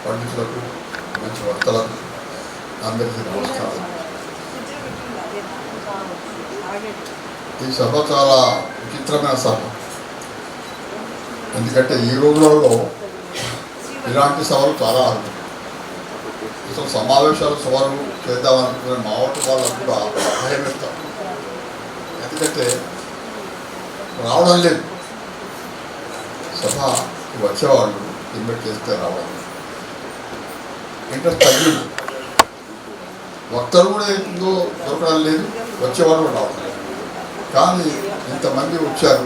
పండితులకు, మంచి వక్తలకు అందరికీ నమస్కారం. ఈ సభ చాలా విచిత్రమైన సభ. ఎందుకంటే ఈ రోజులలో ఇలాంటి సభలు చాలా అరుదు. అసలు సమావేశాలు సభలు చేద్దామనుకునే మావటి వాళ్ళకు కూడా భయం వేస్తాం. ఎందుకంటే రావడం లేదు, సభకి వచ్చేవాళ్ళు ఇన్వైట్ చేస్తే రావడం ఇంట్రెస్ట్ తగ్గింది. వక్తలు కూడా ఏందో దొరకడం లేదు, వచ్చేవాళ్ళు కూడా రావడం లేదు. కానీ ఇంతమంది వచ్చారు,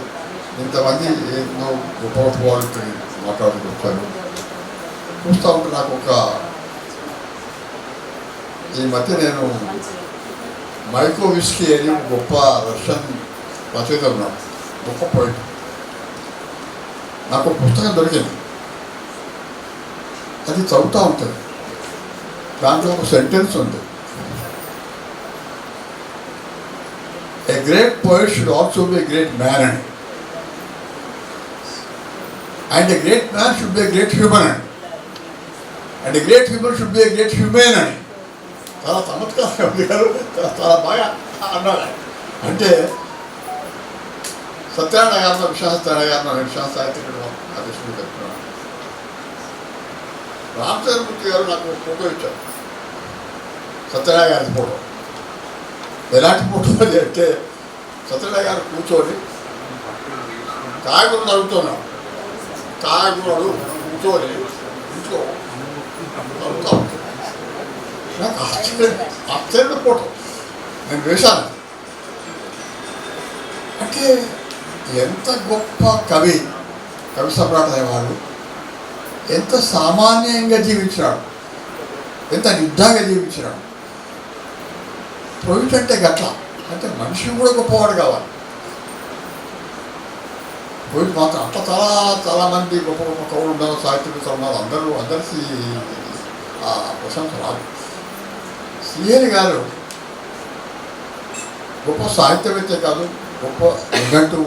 ఇంతమంది ఏదో గొప్ప గొప్ప వాళ్ళతో మాట్లాడుతూ వచ్చారు. చూస్తూ ఉంటే నాకు ఈ మధ్య నేను మైకోవిస్కీ అని గొప్ప రష్యన్ రచయిత ఉన్నాడు, గొప్ప పోయిట్. నాకు ఒక పుస్తకం దొరికింది, అది చదువుతూ ఉంటుంది. దాంట్లో ఒక సెంటెన్స్ ఉంది, a great poet should also be a great man అని, and a great man should be a great human అని, and a great human should be a great human అని. చాలా చమత్కారం గారు, చాలా బాగా అన్నారు. అంటే సత్యనారాయణ గారిలో, విశ్వాసత్యనారాయణ గారిలో విశ్వాస సాహిత్యకుడు అధ్యక్షుడు చెప్తున్నాను. రామచంద్రమూర్తి గారు నాకు ఫోటో ఇచ్చారు, సత్యనారాయణ గారి ఫోటో. ఎలాంటి ఫోటో అది అంటే సత్యనారాయణ గారు కూర్చొని కాయగూరలు అడుగుతున్నాడు, కాయగూరలు కూర్చొని ఇంట్లో అడుగుతా ఉంటాడు. నాకు ఆశ్చర్య ఫోటో నేను వేశాను. అంటే ఎంత గొప్ప కవి సమ్రాట్ అనేవాడు, ఎంత సామాన్యంగా జీవించినాడు, ఎంత నిద్దాగా జీవించినాడు. పోయిట్ అంటే గట్ల, అంటే మనిషి కూడా గొప్పవాడు కావాలి. పోయిట్ మాత్రం అట్లా చాలామంది గొప్ప గొప్ప కవులు ఉన్నారు, సాహిత్యవేత్తలు ఉన్నారు. అందరికీ ఆ ప్రశంస రాదు. శ్రీహరి గారు గొప్ప సాహిత్యవేత్తే కాదు, గొప్ప నిఘంటు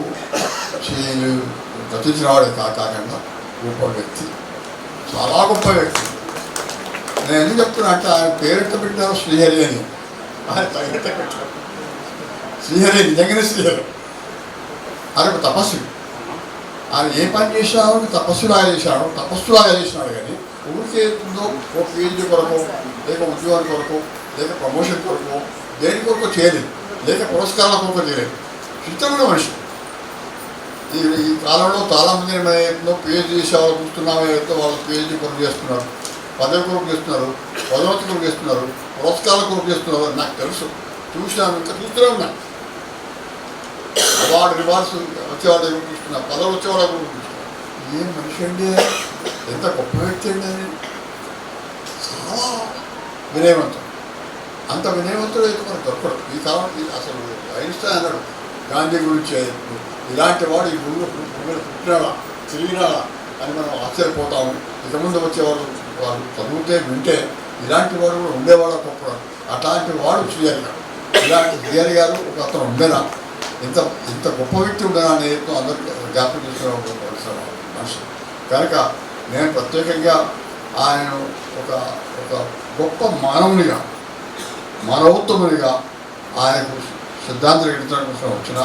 రచించిన వాడే కాకుండా గొప్ప వ్యక్తి, చాలా గొప్ప వ్యక్తి. నేను ఎందుకు చెప్తున్నా అంటే ఆయన పేరెంత పెట్టినారు శ్రీహరి అని, ఆయన తగినట్ట పెట్టారు శ్రీహరి, నిజంగానే శ్రీహరి. ఆయన ఒక తపస్సు. ఆయన ఏ పని చేసినాడు తపస్సులాగా చేసినాడు. కానీ ఊరికే ఏదో ఒక పీజీ కొరకు, లేక ఉద్యోగం కొరకు, లేక ప్రమోషన్ కొరకు, దేని కొరకు చేయలేదు, లేక పురస్కారాల కొరకు చేయలేదు. ఇష్టమైన మనిషి. ఈ కాలంలో చాలామంది ఏదో పిహెచ్డీ చేసేవాళ్ళు చూస్తున్నాము, ఏదో వాళ్ళు పిహెచ్డీ కొరకు చేస్తున్నారు, పదవి కొరకు చేస్తున్నారు, పదోన్నతి కొరకు చేస్తున్నారు, పురస్కారాల కొరకు చేస్తున్నారు. నాకు తెలుసు, చూసినాను, ఇంకా చూస్తూనే ఉన్నాను. అవార్డు రివార్డ్స్ వచ్చేవాళ్ళ దగ్గర చూస్తున్నా, పదవులు వచ్చేవాళ్ళ దగ్గర చూస్తున్నా. ఏం మనిషి అండి, ఎంత గొప్ప వ్యక్తి అండి అని. చాలా వినయవంతుడు. అంత వినయవంతుడు అయితే మనకు దొరకడు ఈ కాలం. అసలు ఐన్స్టైన్ అన్నాడు గాంధీ గురించి, ఇలాంటి వాడు ఈ భూమిలో పుట్టినాడా తిరిగినాడా అని మనం ఆశ్చర్యపోతాము. ఇంతకుముందు వచ్చేవాడు వాడు చదివితే వింటే ఇలాంటి వాడు కూడా ఉండేవాడు గొప్ప. అట్లాంటి వాడు శ్రీహరి గారు. ఇలాంటి శ్రీహరి గారు ఒక అతను ఉండేనా, ఇంత గొప్ప వ్యక్తి ఉండేనా అనేది అందరికీ జ్ఞాపకం చేసుకునే మనిషి కనుక నేను ప్రత్యేకంగా ఆయన ఒక గొప్ప మానవునిగా, మానవోత్తమునిగా ఆయనకు సిద్ధాంతం ఎడించడం కోసం వచ్చిన